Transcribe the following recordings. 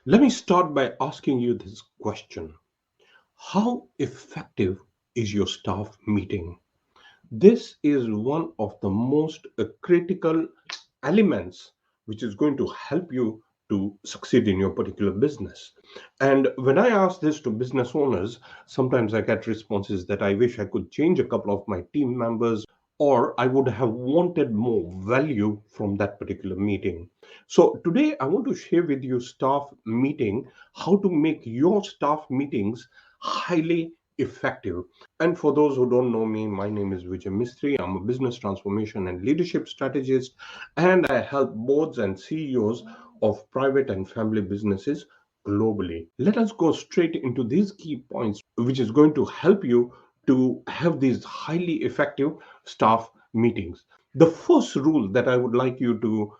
Let me start by asking you this question. How effective is your staff meeting? This is one of the most critical elements which is going to help you to succeed in your particular business. And when I ask this to business owners, sometimes I get responses that I wish I could change a couple of my team members, or I would have wanted more value from that particular meeting. So today I want to share with you staff meeting, how to make your staff meetings highly effective. And for those who don't know me, my name is Vijay Mistri. I'm a business transformation and leadership strategist, and I help boards and CEOs of private and family businesses globally. Let us go straight into these key points, which is going to help you to have these highly effective staff meetings. The first rule that I would like you to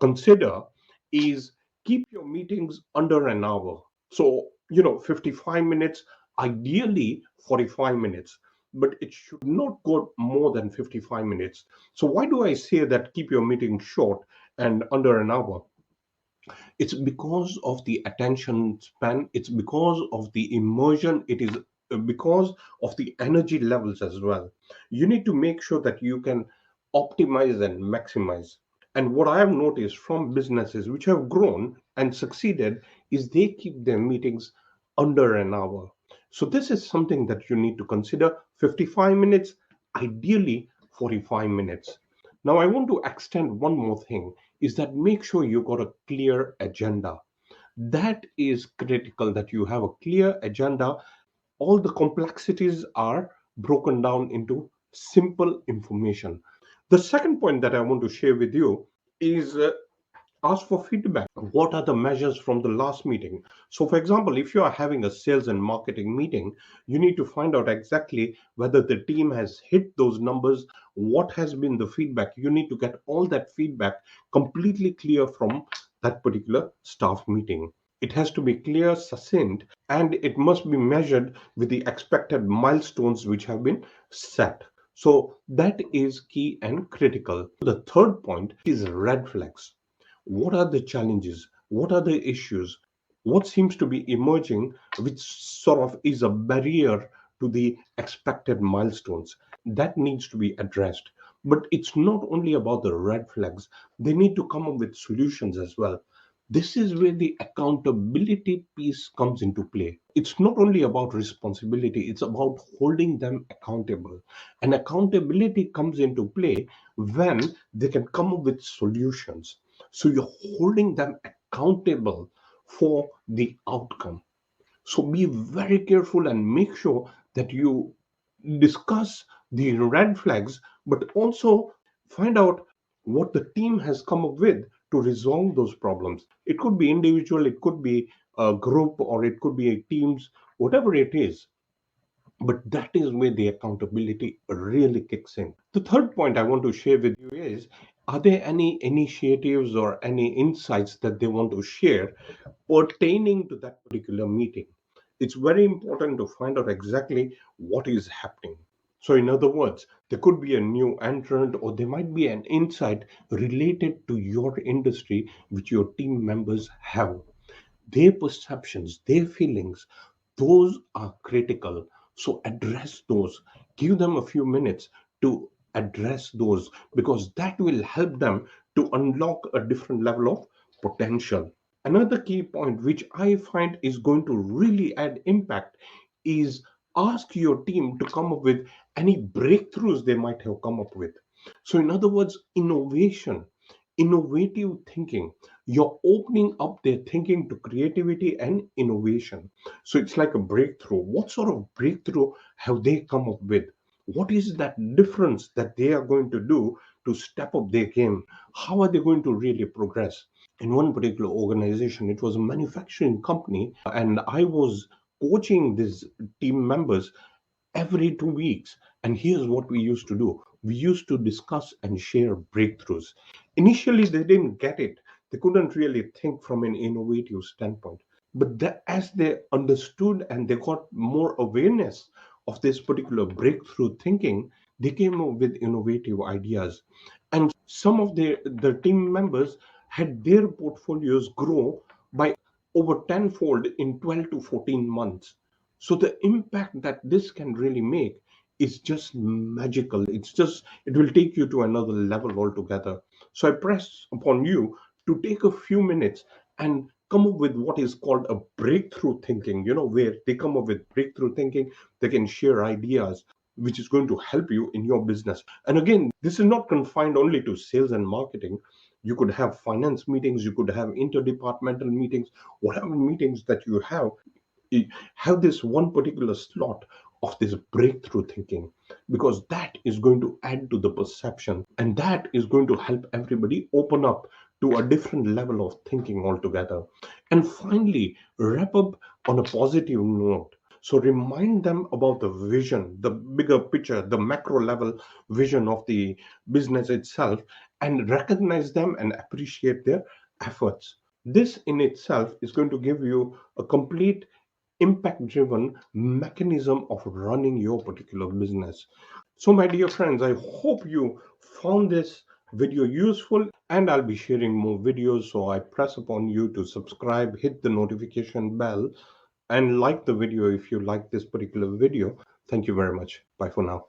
consider is keep your meetings under an hour. So, 55 minutes, ideally 45 minutes, but it should not go more than 55 minutes. So why do I say that keep your meeting short and under an hour? It's because of the attention span, it's because of the immersion, it is because of the energy levels as well. You need to make sure that you can optimize and maximize. And what I have noticed from businesses which have grown and succeeded is they keep their meetings under an hour. So this is something that you need to consider. 55 minutes, ideally 45 minutes. Now I want to extend one more thing, is that make sure you got a clear agenda. That is critical, that you have a clear agenda. All the complexities are broken down into simple information. The second point that I want to share with you is ask for feedback. What are the measures from the last meeting? So, for example, if you are having a sales and marketing meeting, you need to find out exactly whether the team has hit those numbers, what has been the feedback. You need to get all that feedback completely clear from that particular staff meeting. It has to be clear, succinct, and it must be measured with the expected milestones which have been set. So that is key and critical. The third point is red flags. What are the challenges? What are the issues? What seems to be emerging, which sort of is a barrier to the expected milestones? That needs to be addressed. But it's not only about the red flags, they need to come up with solutions as well. This is where the accountability piece comes into play. It's not only about responsibility, it's about holding them accountable. And accountability comes into play when they can come up with solutions. So you're holding them accountable for the outcome. So be very careful and make sure that you discuss the red flags, but also find out what the team has come up with to resolve those problems. It could be individual, it could be a group, or it could be teams, whatever it is. But that is where the accountability really kicks in. The third point I want to share with you is, are there any initiatives or any insights that they want to share pertaining to that particular meeting? It's very important to find out exactly what is happening. So, in other words, there could be a new entrant, or there might be an insight related to your industry which your team members have. Their perceptions, their feelings, those are critical. So address those. Give them a few minutes to address those, because that will help them to unlock a different level of potential. Another key point which I find is going to really add impact is, ask your team to come up with any breakthroughs they might have come up with. So, in other words, innovation, innovative thinking. You're opening up their thinking to creativity and innovation. So it's like a breakthrough. What sort of breakthrough have they come up with? What is that difference that they are going to do to step up their game? How are they going to really progress? In one particular organization, it was a manufacturing company, and I was coaching these team members every 2 weeks. And here's what we used to do: we used to discuss and share breakthroughs. Initially, they didn't get it, they couldn't really think from an innovative standpoint. But as they understood and they got more awareness of this particular breakthrough thinking, they came up with innovative ideas. And some of the team members had their portfolios grow by over tenfold in 12 to 14 months. So the impact that this can really make is just magical. It will take you to another level altogether. So I press upon you to take a few minutes and come up with what is called a breakthrough thinking, where they come up with breakthrough thinking, they can share ideas which is going to help you in your business. And again, this is not confined only to sales and marketing. You could have finance meetings, you could have interdepartmental meetings, whatever meetings that you have this one particular slot of this breakthrough thinking, because that is going to add to the perception, and that is going to help everybody open up to a different level of thinking altogether. And finally, wrap up on a positive note. So remind them about the vision, the bigger picture, the macro level vision of the business itself, and recognize them and appreciate their efforts. This in itself is going to give you a complete impact driven mechanism of running your particular business. So, my dear friends, I hope you found this video useful, and I'll be sharing more videos. So, I press upon you to subscribe, hit the notification bell, and like the video if you like this particular video. Thank you very much. Bye for now.